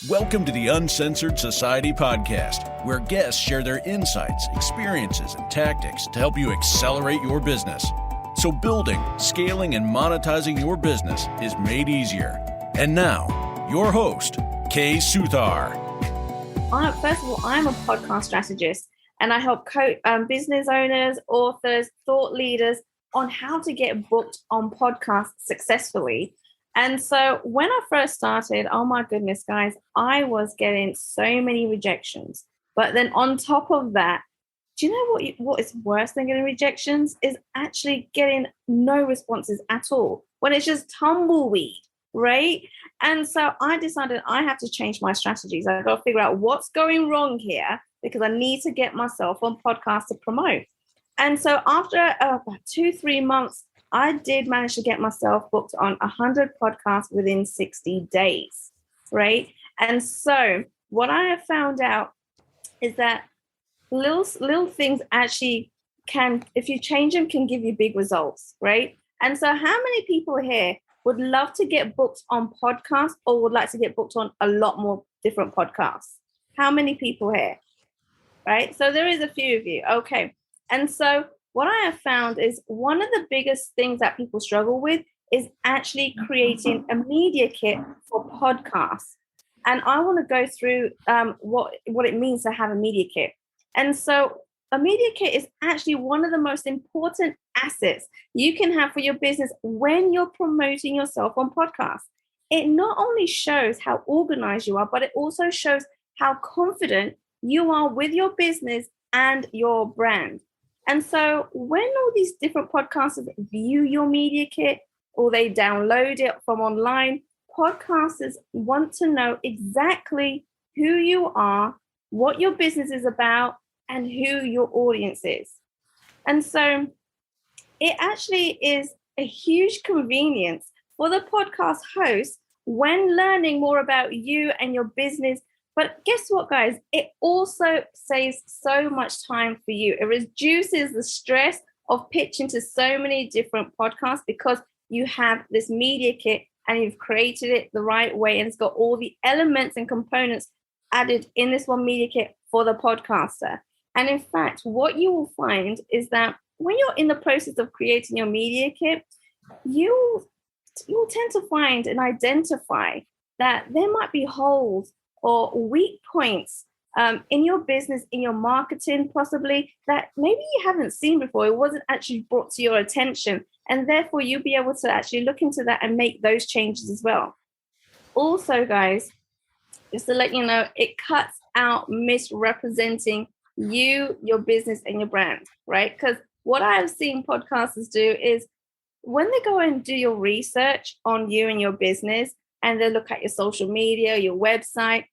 Welcome to the Uncensored Society podcast, where guests share their insights, experiences, and tactics to help you accelerate your business. So building, scaling, and monetizing your business is made easier. And now, your host, Kay Suthar. First of all, I'm a podcast strategist, and I help business owners, authors, thought leaders on how to get booked on podcasts successfully. And so when I first started, oh my goodness, guys, I was getting so many rejections. But then on top of that, do you know what is worse than getting rejections is actually getting no responses at all when it's just tumbleweed, right? And so I decided I have to change my strategies. I've got to figure out what's going wrong here because I need to get myself on podcasts to promote. And so after about 2-3 months, I did manage to get myself booked on 100 podcasts within 60 days, right? And so what I have found out is that little things actually can, if you change them, can give you big results, right? And so how many people here would love to get booked on podcasts or would like to get booked on a lot more different podcasts? How many people here, right? So there is a few of you. Okay. And so what I have found is one of the biggest things that people struggle with is actually creating a media kit for podcasts. And I want to go through what it means to have a media kit. And so a media kit is actually one of the most important assets you can have for your business when you're promoting yourself on podcasts. It not only shows how organized you are, but it also shows how confident you are with your business and your brand. And so when all these different podcasters view your media kit or they download it from online, podcasters want to know exactly who you are, what your business is about, and who your audience is. And so it actually is a huge convenience for the podcast host when learning more about you and your business. But guess what, guys? It also saves so much time for you. It reduces the stress of pitching to so many different podcasts because you have this media kit and you've created it the right way. And it's got all the elements and components added in this one media kit for the podcaster. And in fact, what you will find is that when you're in the process of creating your media kit, you'll tend to find and identify that there might be holes or weak points in your business, in your marketing, possibly that maybe you haven't seen before. It wasn't actually brought to your attention. And therefore, you'll be able to actually look into that and make those changes as well. Also, guys, just to let you know, it cuts out misrepresenting you, your business, and your brand, right? Because what I have seen podcasters do is when they go and do your research on you and your business, and they look at your social media, your website,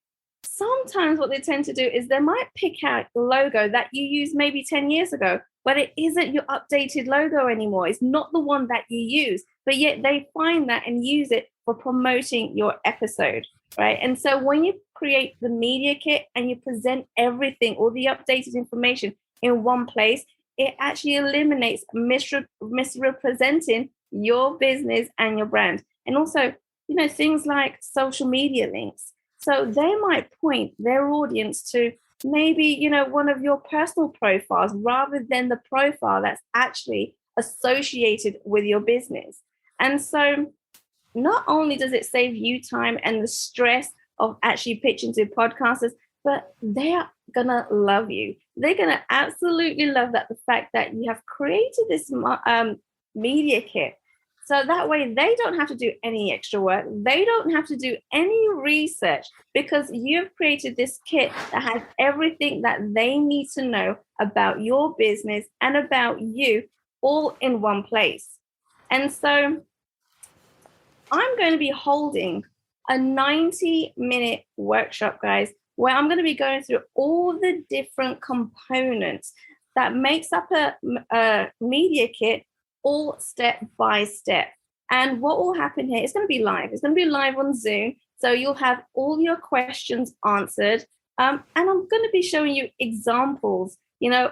sometimes what they tend to do is they might pick out the logo that you used maybe 10 years ago, but it isn't your updated logo anymore. It's not the one that you use, but yet they find that and use it for promoting your episode, right? And so when you create the media kit and you present everything, all the updated information in one place, it actually eliminates misrepresenting your business and your brand. And also, things like social media links. So they might point their audience to maybe, one of your personal profiles rather than the profile that's actually associated with your business. And so not only does it save you time and the stress of actually pitching to podcasters, but they are going to love you. They're going to absolutely love the fact that you have created this media kit. So that way they don't have to do any extra work. They don't have to do any research because you've created this kit that has everything that they need to know about your business and about you all in one place. And so I'm going to be holding a 90-minute workshop, guys, where I'm going to be going through all the different components that makes up a media kit, all step by step. And what will happen here, it's going to be live. It's going to be live on Zoom. So you'll have all your questions answered. And I'm going to be showing you examples,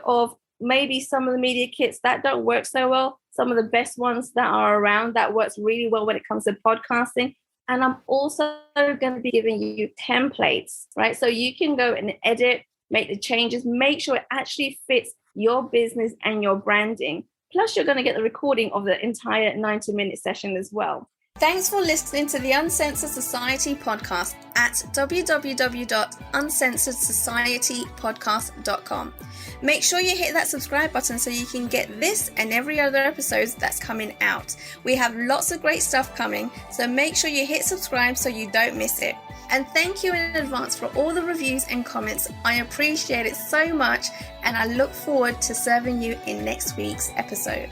of maybe some of the media kits that don't work so well, some of the best ones that are around that works really well when it comes to podcasting. And I'm also going to be giving you templates, right? So you can go and edit, make the changes, make sure it actually fits your business and your branding. Plus, you're going to get the recording of the entire 90-minute session as well. Thanks for listening to the Uncensored Society podcast at www.uncensoredsocietypodcast.com. Make sure you hit that subscribe button so you can get this and every other episode that's coming out. We have lots of great stuff coming, so make sure you hit subscribe so you don't miss it. And thank you in advance for all the reviews and comments. I appreciate it so much, and I look forward to serving you in next week's episode.